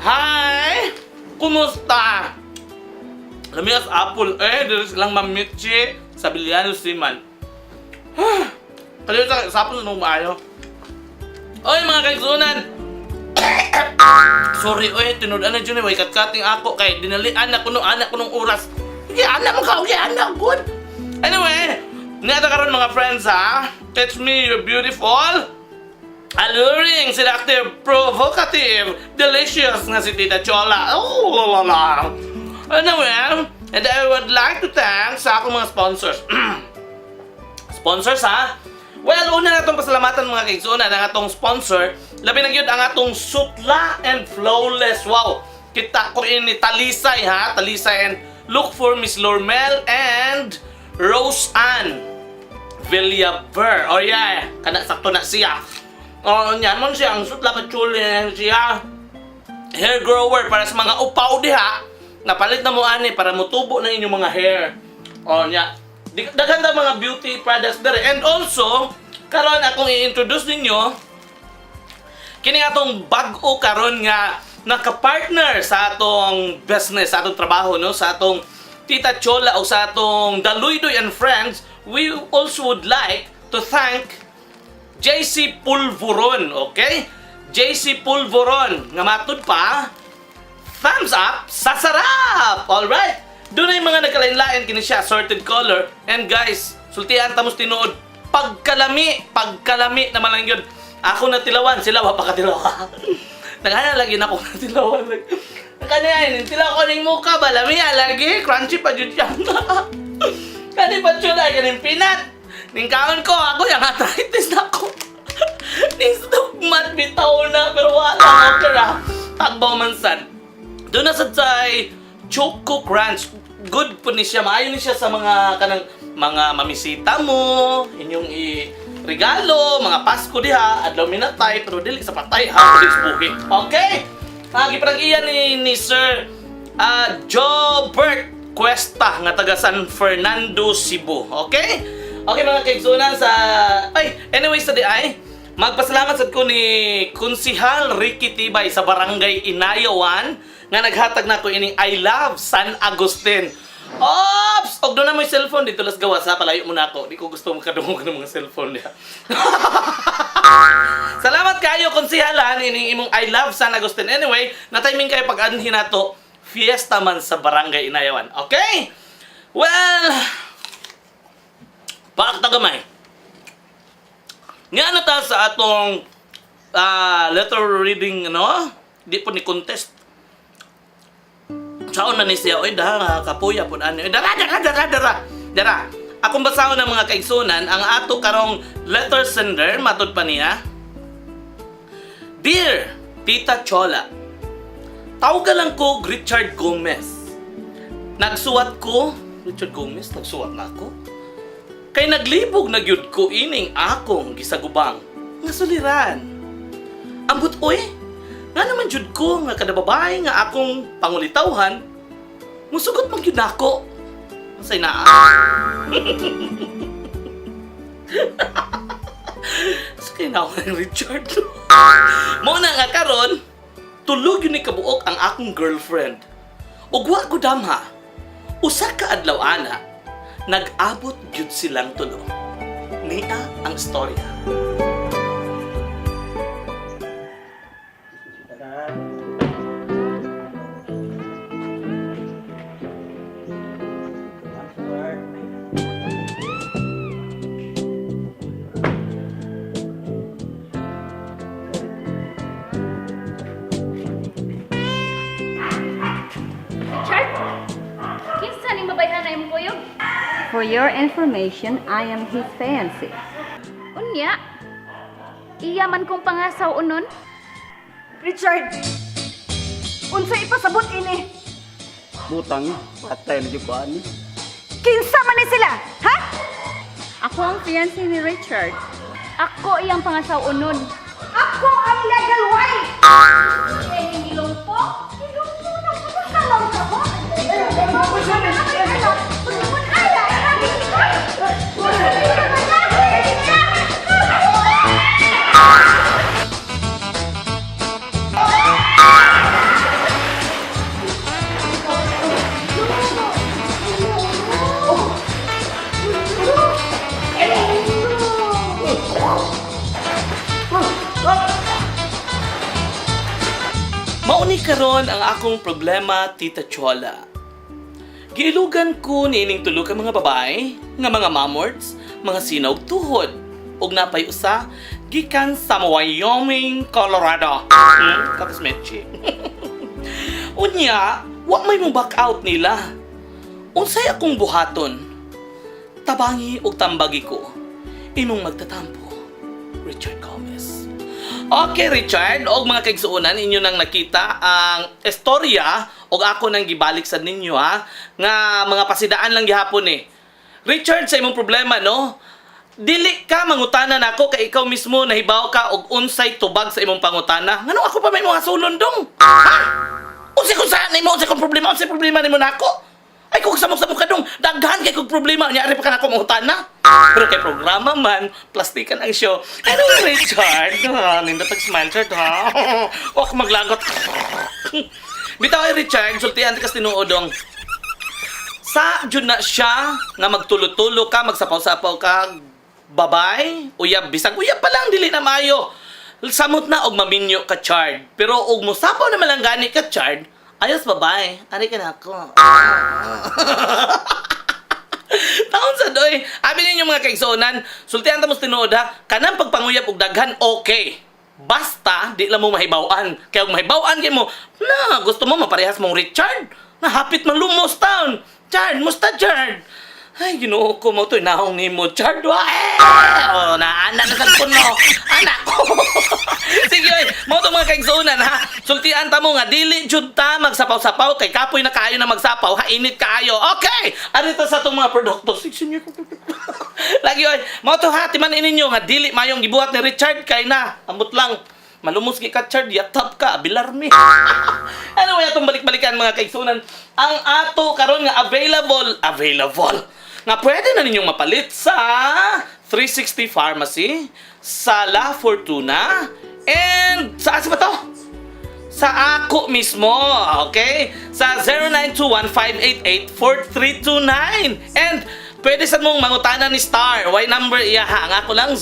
Hi! Kumusta? Lamias apple dito silang mamitchi sa Biliano Siman. Kalimutan sa sapon nung maayo. Oy mga kaigsunan! Sorry, tinudan na dyan way katkating ako kay dinalian na kuno anak ko nung oras. Okay, anak mo ka, okay, anak, good. Anyway, nata karon mga friends ha. It's me, your beautiful, alluring, seductive, provocative, delicious nga si Tita Chola. Oh, la la la. Anyway, and I would like to thank sa akong mga sponsors. Sponsors ha? Well, una na itong pasalamatan mga kaigsunan ang atong sponsor. Labi na yun ang atong Sutla and Flawless. Wow! Kita ko ini Talisay ha? Talisay and look for Miss Lormel and Rose Ann Villaver. Oh yeah, kana sakto na siya. Oh, yan man siya ang Sutla Patchuli siya. Hair grower para sa mga upaw diha. Napalit na mo ani para mutubo na inyong mga hair. Oh, nya. Daganda mga beauty products dere. And also, karon akong i-introduce ninyo kini atong bag-o karon nga naka-partner sa atong business, sa atong trabaho, no? Sa atong Tita Chola o sa atong Daluidoy and Friends. We also would like to thank JC Pulvoron, okay? JC Pulvoron, nga matud pa, thumbs up sa sarap! Alright! Doon ay mga nagkalain-lain kini siya, sorted color. And guys, sultihan tamos tinuod, pagkalami naman lang yun. Ako natilawan, sila wapakatilawa. Naghana lagi na ako natilawan. Kanya tilaw ko ning mukha ba, lami lagi, crunchy pa jud yan. Kani pa chula, kaning pinat. Ning kaon ko, ako yung arthritis na ako. Ning stomach bitaw na, pero wala okay ra. Tagbaw man sad. Doon na sad say Choco Crunch. Good po ni siya. Maayon ni siya sa mga kanang mga mamisita mo, inyong regalo, mga Pasko diha, adlaw minatay, pero dili sa patay ha, dili sa buhi. Okay? Giprag-iyan ni Sir Jobert Cuesta nga taga San Fernando, Cebu. Okay? Okay mga kaigsunan sa anyway sa di magpasalamat sad ko ni Konsihal Ricky Tibay sa Barangay Inayawan nga naghatag na ko ining I Love San Agustin. Ops! Og doon na mo yung cellphone dito las gawas ha, palayo mo na ako. Di ko gusto makadungog ng mga cellphone niya. Salamat kayo konsihalan ining imong I Love San Agustin. Anyway, na-timing kayo pag-anhin na to, fiesta man sa Barangay Inayawan. Okay? Well, paakta gamay. Nga na ta sa atong letter reading, di po ni contest. Saan na ni siya, kapuya po na. Dara. Akong basahon ng mga kaigsunan, ang ato karong letter sender, matod pa niya. Dear Tita Chola, tawagan ko Richard Gomez. Nagsuwat na ako. Kay naglibog na gyud ko ining akong gisagubang nga suliran. Ambot nga naman jud ko nga kada babae nga akong pangulitawhan, musugot man gyud nako. Masay na. Sakay na ako ng Richard. Mo na nga karon, tulog yun ni kabuok ang akong girlfriend. Ug wa ko damha. Usa ka adlaw ana, nag-abot gyud silang tulo. Nia ang istorya. For your information, I am his fiancé. Unya, iyaman kong pangasaw unon. Richard! Unsa ipasabot ini? Butang, patay na ko ani. Kinsa man ni sila, ha? Ako ang fiancé ni Richard. Ako iyang pangasaw unon. Ako ang legal wife! Hilong po na kalang ka mo? Mauni karon ang akong problema, Tita Chola. Giilugan ko niining tulo ka mga babae, nga mga mamorts, mga sinog tuhod, ug napay usa gikan sa Wyoming, Colorado. Tapos Mechi. Unya, wa may mo back out nila. Unsay akong buhaton? Tabangi ug tambagi ko. Imong magtatampo. Richard Gomez. Okay, Richard, og mga kaigsuonan, inyo nang nakita ang istorya og ako nang gibalik sa ninyo ha, nga mga pasidaan lang gihapon eh. Richard, sa imong problema no, dili ka mangutana nako kay ikaw mismo nahibaw ka og unsay tubag sa imong pangutana. Ngano ako pa may mga sulon dong? Ha? Unsay ko sa nimo, unsay kong problema, unsay problema nimo nako? Ay kung samok-samok ka dong, daghan kay kong problema, nyari pa ka na ako mangutana. Pero kay programa man, plastikan ang show. Ano Richard? Nindotag smile chart ha? Huwag maglagot. Bitaw ay Richard, sultihan ti kas tinuodong. Sa jud na siya nga magtulo-tulo ka, magsapaw-sapaw ka, babay, uyab, bisag uyab pa lang, dili na mayo. Samot na og maminyo ka Chard. Pero og mosapaw na malanggani ka Chard, ayos babay, ari ka na ako. Taon sa doy, abi ninyo mga kaigsuonan, sultihan ta mos tinuod ha, kanang pagpanguyab og daghan okay. Basta di lang mo mahibaw-an. Kaya og mahibaw-an kay mo, na gusto mo maparehas mong Richard, na hapit man lumos taon. Chard, musta Chard? Ay, Ginoo ko mo to'y nahong ni mo, Chard. Oh, naana na sagpon mo. Anak ko. Sige, oy, mo itong mga kaigsuunan, ha? Sultian ta mo nga, dili jud ta magsapaw-sapaw, kay kapoy na kaayo na magsapaw, ha? Init kaayo. Okay! Arito sa itong mga produkto. Lagi, oy, mo ito, ha? Timanin ninyo nga, dili mayong gibuhat ni Richard, kay na, ambot lang. Malumos kay ka, Chard, yatap ka, bilarmi. Anyway, itong balik-balikan mga kaigsuunan, ang ato karon nga available, nga pwede na ninyong mapalit sa 360 Pharmacy, sa La Fortuna, and saan ba to? Sa ako mismo, okay? Sa 0921-588-4329. And pwede sa mong mangutana ni Star. Why number iya ha? Ang ako lang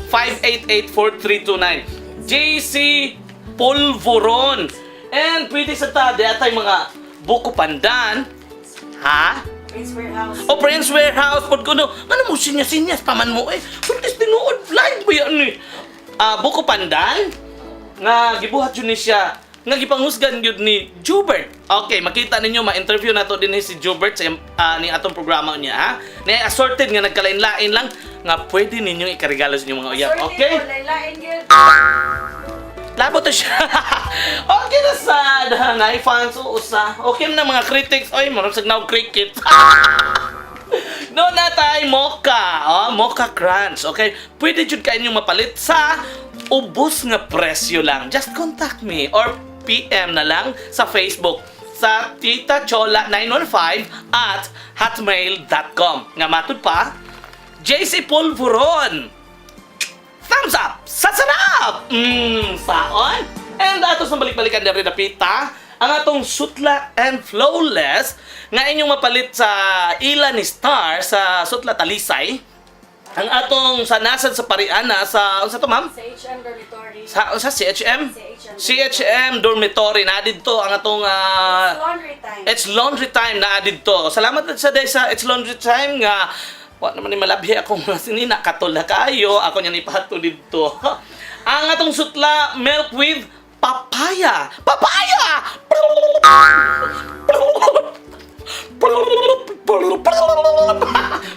0921-588-4329. JC Polvoron. And pwede sa ta, di atay mga buko pandan. Ha? Prince Warehouse. O Prince Warehouse. Pag kuno, ano mo sinyas-sinyas paman mo eh. Pwede tinuod. Blind ba yan eh? Buko pandan. Nga gibuhat yun ni siya. Nga gipanghusgan yun ni Jubert. Okay, makita ninyo, ma-interview na to din si Jubert sa ni atong programa niya, ha? Na assorted nga nagkalain-lain lang nga pwede ninyong ikarigalo sa inyong mga uyab. Okay? Labo to siya. Okay na sad. Naifan so usa. Okay na mga critics. Oy, marasag na og cricket. No na tayo mocha. Mocha crunch. Okay? Pwede jud kayo inyong mapalit sa ubos nga presyo lang. Just contact me or PM na lang sa Facebook sa Tita Chola 915 at hotmail.com. Nga matud pa, JC Polvoron. Thumbs up! Sa sarap! Saon? And atos na balik-balikan na rin na pita, ang atong Sutla and Flawless nga inyong mapalit sa Ila ni Star sa Sutla Talisay. Ang atong sa nasad sa Pariana sa unsa to ma'am? Sa HM Dormitory. Sa CHM? CHM. CHM Dormitory na dito ang atong Laundry time. It's laundry time na dito. Salamat sa day sa It's laundry time nga wa naman ni malabhi akong sinina katol na kayo ako niya ipahato dito. Ang atong sutla milk with papaya. Papaya!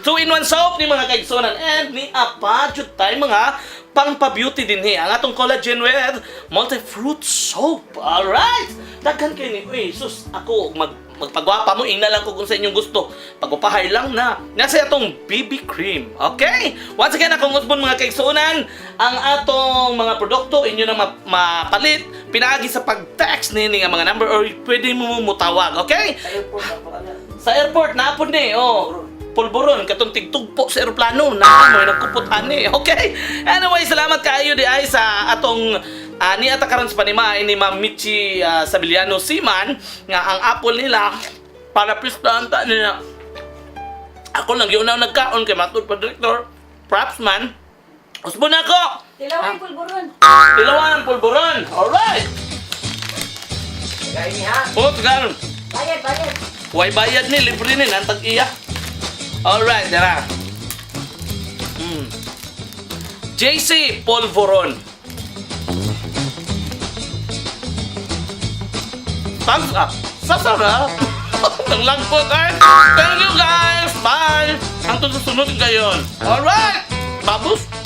2-in-1 soap ni mga kaigsunan and ni apajud tayo mga pang-pa-beauty din ang atong collagen with multi-fruit soap. Alright! Daghan kayo ni, uy, sus, ako magpagwapa mo, ina lang ko kung sa inyong gusto. Pag-upahay lang na. Nasa atong BB cream. Okay? Once again, akong usbon mga kaigsunan, ang atong mga produkto, inyo na mapalit, pinaagi sa pag-text nini nga mga number or pwede mo mutawag. Okay? Sa airport, naapod ni, Polvoron, katong tigtugpo sa aeroplano, naamoy, nagkupot ani. Okay? Anyway, salamat kayo di ay sa atong ni atakaron sa panima ni Ma'am Michi Sabiliano Siman nga ang apple nila para pistahan ta nila. Ako lang yung nagkaon kay matud pa director. Props man. Usbon ako. Tilawan Pulburon. Tilawan Polvoron. Alright. Kain niya ha. Oh, tagal. Bayad, bayad. Huwag bayad ni, libre ni, nantag iya. Alright, dara. JC Polvoron. Thumbs up. Sasara. Naglagpot ay. Thank you guys. Bye. Hangtod sa sunod ngayon. Alright. Babus.